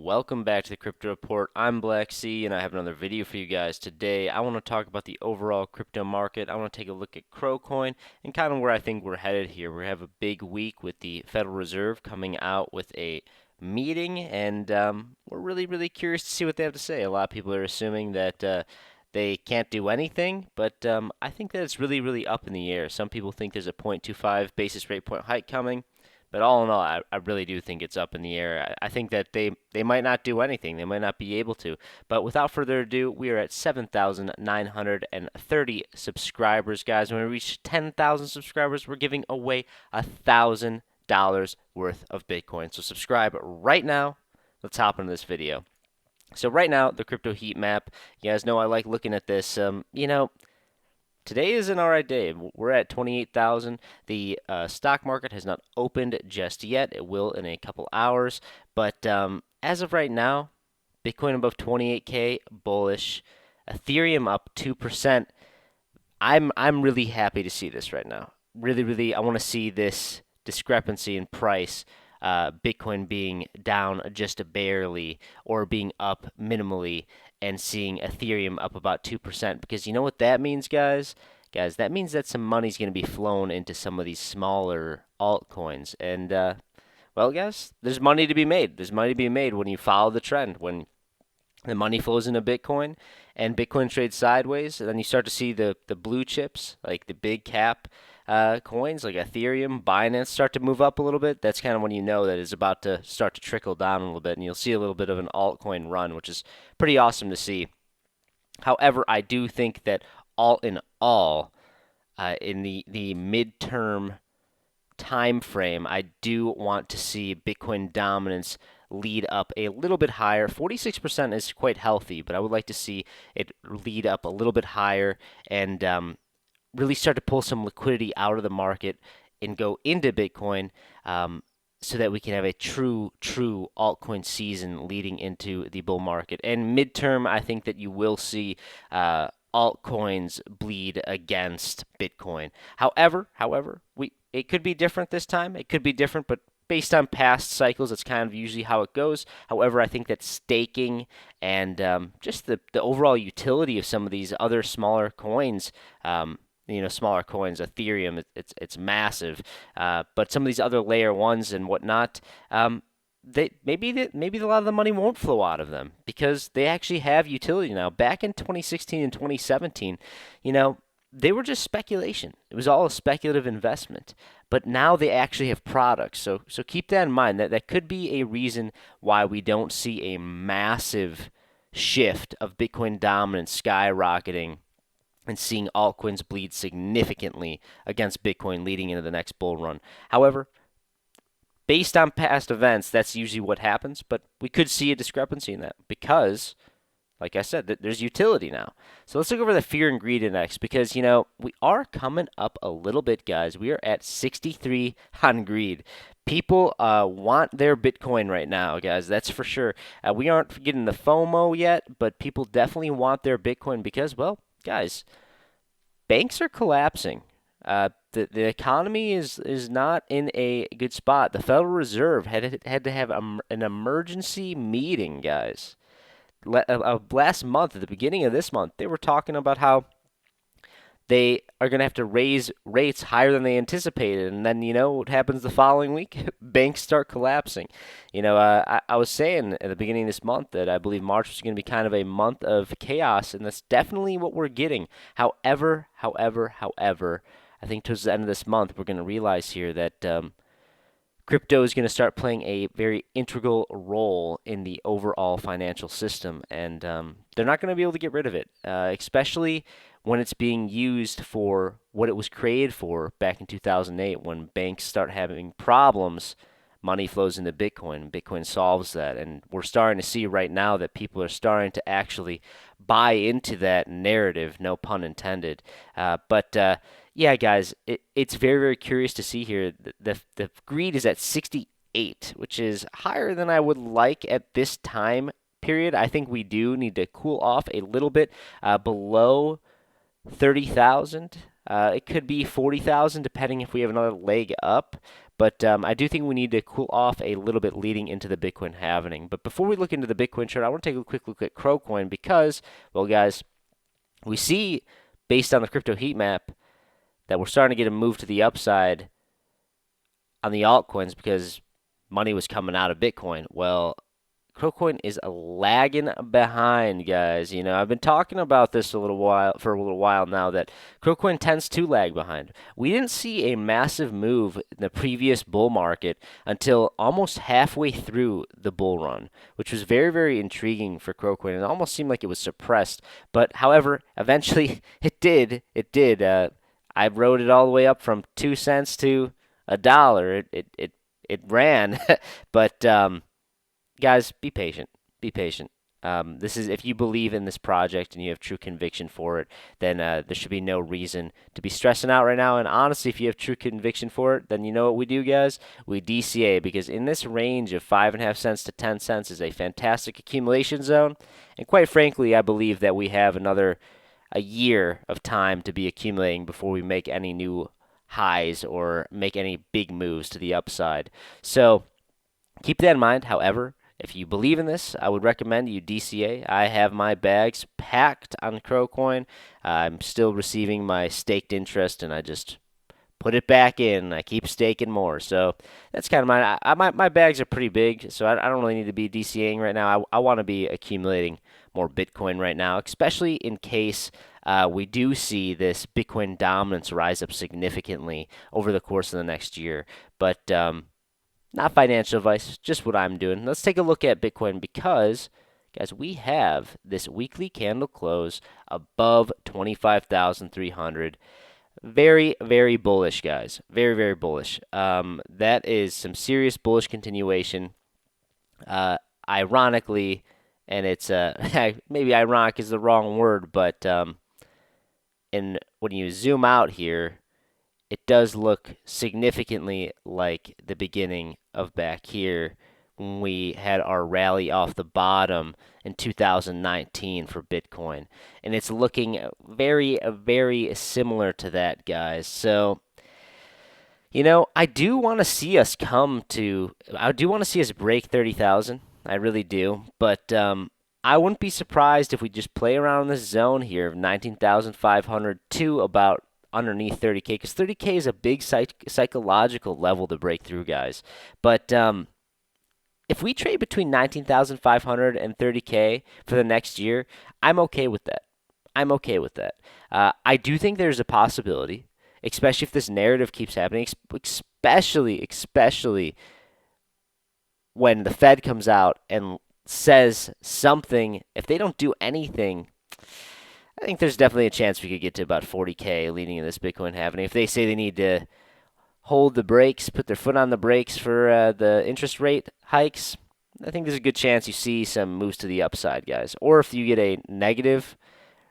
Welcome back to the Crypto Report. I'm Blacksea, and I have another video for you guys today. I want to talk about the overall crypto market. I want to take a look at CRO Coin and kind of where I think we're headed here. We have a big week with the Federal Reserve coming out with a meeting, and we're really curious to see what they have to say. A lot of people are assuming that they can't do anything, but I think that it's really up in the air. Some people think there's a 0.25 basis rate point hike coming. But all in all, I really do think it's up in the air. I think that they might not do anything. They might not be able to. But without further ado, we are at 7,930 subscribers, guys. When we reach 10,000 subscribers, we're giving away $1,000 worth of Bitcoin. So subscribe right now. Let's hop into this video. So right now, the crypto heat map. You guys know I like looking at this. Today is an alright day. We're at 28,000. The stock market has not opened just yet. It will in a couple hours. But as of right now, Bitcoin above 28K, bullish. Ethereum up 2%. I'm really happy to see this right now. Really, I want to see this discrepancy in price. Bitcoin being down just barely or being up minimally, and seeing Ethereum up about 2%. Because you know what that means, guys? Guys, that means that some money's going to be flown into some of these smaller altcoins. And, well, guys, there's money to be made. There's money to be made when you follow the trend. When the money flows into Bitcoin and Bitcoin trades sideways, and then you start to see the blue chips, like the big cap coins like Ethereum, Binance start to move up a little bit. That's kind of when you know that it's about to start to trickle down a little bit, and you'll see a little bit of an altcoin run, which is pretty awesome to see. However, I do think that all in all, in the midterm time frame, I do want to see Bitcoin dominance lead up a little bit higher. 46% is quite healthy, but I would like to see it lead up a little bit higher and really start to pull some liquidity out of the market and go into Bitcoin, so that we can have a true altcoin season leading into the bull market. And midterm, I think that you will see altcoins bleed against Bitcoin. However, it could be different this time. It could be different, but based on past cycles, that's kind of usually how it goes. However, I think that staking and just the overall utility of some of these other smaller coins, smaller coins, Ethereum, it's massive. But some of these other layer ones and whatnot, maybe a lot of the money won't flow out of them because they actually have utility now. Back in 2016 and 2017, they were just speculation. It was all a speculative investment. But now they actually have products. So keep that in mind. That could be a reason why we don't see a massive shift of Bitcoin dominance skyrocketing and seeing altcoins bleed significantly against Bitcoin leading into the next bull run. However, based on past events, that's usually what happens, but we could see a discrepancy in that because, like I said, there's utility now. So let's look over the fear and greed index because, we are coming up a little bit, guys. We are at 63 on greed. People want their Bitcoin right now, guys. That's for sure. We aren't getting the FOMO yet, but people definitely want their Bitcoin because, well, guys, banks are collapsing. The economy is not in a good spot. The Federal Reserve had to have an emergency meeting, guys. Last month, at the beginning of this month, they were talking about how they are going to have to raise rates higher than they anticipated. And then, what happens the following week? Banks start collapsing. I was saying at the beginning of this month that I believe March was going to be kind of a month of chaos, and that's definitely what we're getting. However, I think towards the end of this month, we're going to realize here that crypto is going to start playing a very integral role in the overall financial system, and they're not going to be able to get rid of it, especially when it's being used for what it was created for back in 2008. When banks start having problems, money flows into Bitcoin. Bitcoin solves that, and we're starting to see right now that people are starting to actually buy into that narrative, no pun intended. Yeah, guys, it's very curious to see here. The greed is at 68, which is higher than I would like at this time period. I think we do need to cool off a little bit below 30,000. It could be 40,000 depending if we have another leg up. But I do think we need to cool off a little bit leading into the Bitcoin halving. But before we look into the Bitcoin chart, I want to take a quick look at CRO Coin because, well, guys, we see based on the crypto heat map that we're starting to get a move to the upside on the altcoins because money was coming out of Bitcoin. Well, CRO Coin is lagging behind, guys. You know, I've been talking about this a little while now that CRO Coin tends to lag behind. We didn't see a massive move in the previous bull market until almost halfway through the bull run, which was very, very intriguing for CRO Coin. It almost seemed like it was suppressed, but however, eventually it did. It did. I rode it all the way up from 2 cents to $1. It ran, but guys, be patient. Be patient. This is if you believe in this project and you have true conviction for it, then there should be no reason to be stressing out right now. And honestly, if you have true conviction for it, then you know what we do, guys? We DCA because in this range of 5.5 cents to 10 cents is a fantastic accumulation zone. And quite frankly, I believe that we have a year of time to be accumulating before we make any new highs or make any big moves to the upside. So keep that in mind. However, if you believe in this, I would recommend you DCA. I have my bags packed on CRO Coin. I'm still receiving my staked interest, and I just put it back in. I keep staking more. So that's kind of my bags are pretty big, so I don't really need to be DCAing right now. I want to be accumulating more Bitcoin right now, especially in case we do see this Bitcoin dominance rise up significantly over the course of the next year. But not financial advice, just what I'm doing. Let's take a look at Bitcoin because, guys, we have this weekly candle close above 25,300. Very, very bullish, guys. Very, very bullish. That is some serious bullish continuation. Ironically, and it's maybe ironic is the wrong word, but and when you zoom out here, it does look significantly like the beginning of back here when we had our rally off the bottom in 2019 for Bitcoin. And it's looking very, very similar to that, guys. So, you know, I do want to see us break 30,000. I really do. But I wouldn't be surprised if we just play around in this zone here of 19,500 to about underneath 30K, because 30K is a big psychological level to break through, guys. But if we trade between 19,500 and 30K for the next year, I'm okay with that. I'm okay with that. I do think there's a possibility, especially if this narrative keeps happening, especially when the Fed comes out and says something. If they don't do anything, I think there's definitely a chance we could get to about 40K leading in this Bitcoin halving. If they say they need to hold the brakes, put their foot on the brakes for the interest rate hikes, I think there's a good chance you see some moves to the upside, guys. Or if you get a negative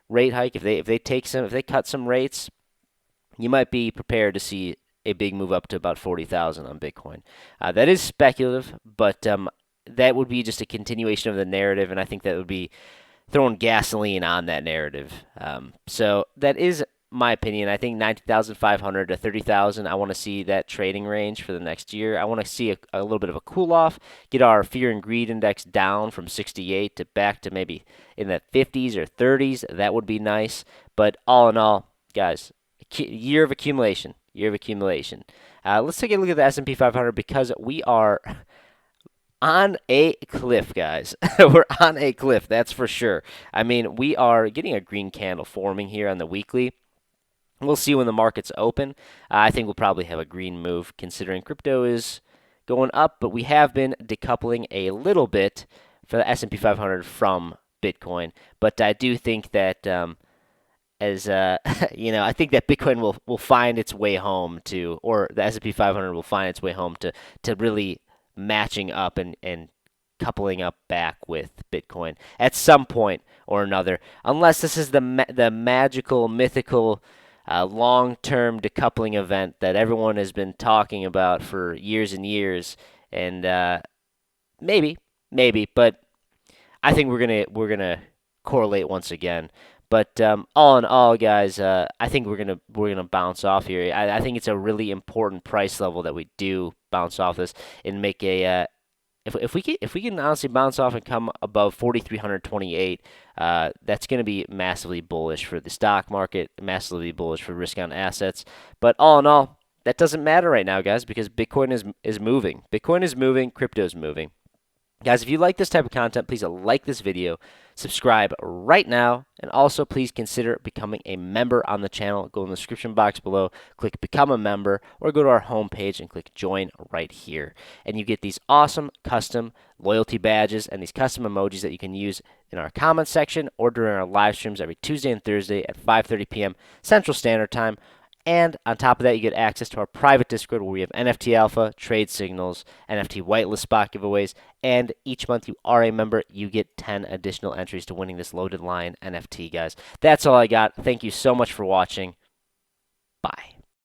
rate hike, if they cut some rates, you might be prepared to see a big move up to about 40,000 on Bitcoin. That is speculative, but that would be just a continuation of the narrative, and I think that would be throwing gasoline on that narrative. So that is my opinion. I think 19,500 to 30,000, I want to see that trading range for the next year. I want to see a little bit of a cool off, get our fear and greed index down from 68 to back to maybe in the 50s or 30s. That would be nice. But all in all, guys, year of accumulation. Let's take a look at the S&P 500 because we are on a cliff, guys. We're on a cliff, that's for sure. I mean, we are getting a green candle forming here on the weekly. We'll see when the markets open. I think we'll probably have a green move considering crypto is going up, but we have been decoupling a little bit for the S&P 500 from Bitcoin. But I do think that I think that Bitcoin will find its way home to, or the S&P 500 will find its way home to really matching up and coupling up back with Bitcoin at some point or another, unless this is the magical, mythical, long-term decoupling event that everyone has been talking about for years and years, and maybe, but I think we're gonna correlate once again. But all in all, guys, I think we're gonna bounce off here. I think it's a really important price level that we do bounce off this and make a if we can honestly bounce off and come above 4,328, that's going to be massively bullish for the stock market, massively bullish for risk on assets. But all in all, that doesn't matter right now, guys, because Bitcoin is moving. Bitcoin is moving. Crypto is moving. Guys, if you like this type of content, please like this video, subscribe right now, and also please consider becoming a member on the channel. Go in the description box below, click Become a Member, or go to our homepage and click Join right here. And you get these awesome custom loyalty badges and these custom emojis that you can use in our comment section or during our live streams every Tuesday and Thursday at 5:30 p.m. Central Standard Time. And on top of that, you get access to our private Discord where we have NFT alpha, trade signals, NFT whitelist spot giveaways, and each month you are a member, you get 10 additional entries to winning this loaded lion NFT, guys. That's all I got. Thank you so much for watching. Bye.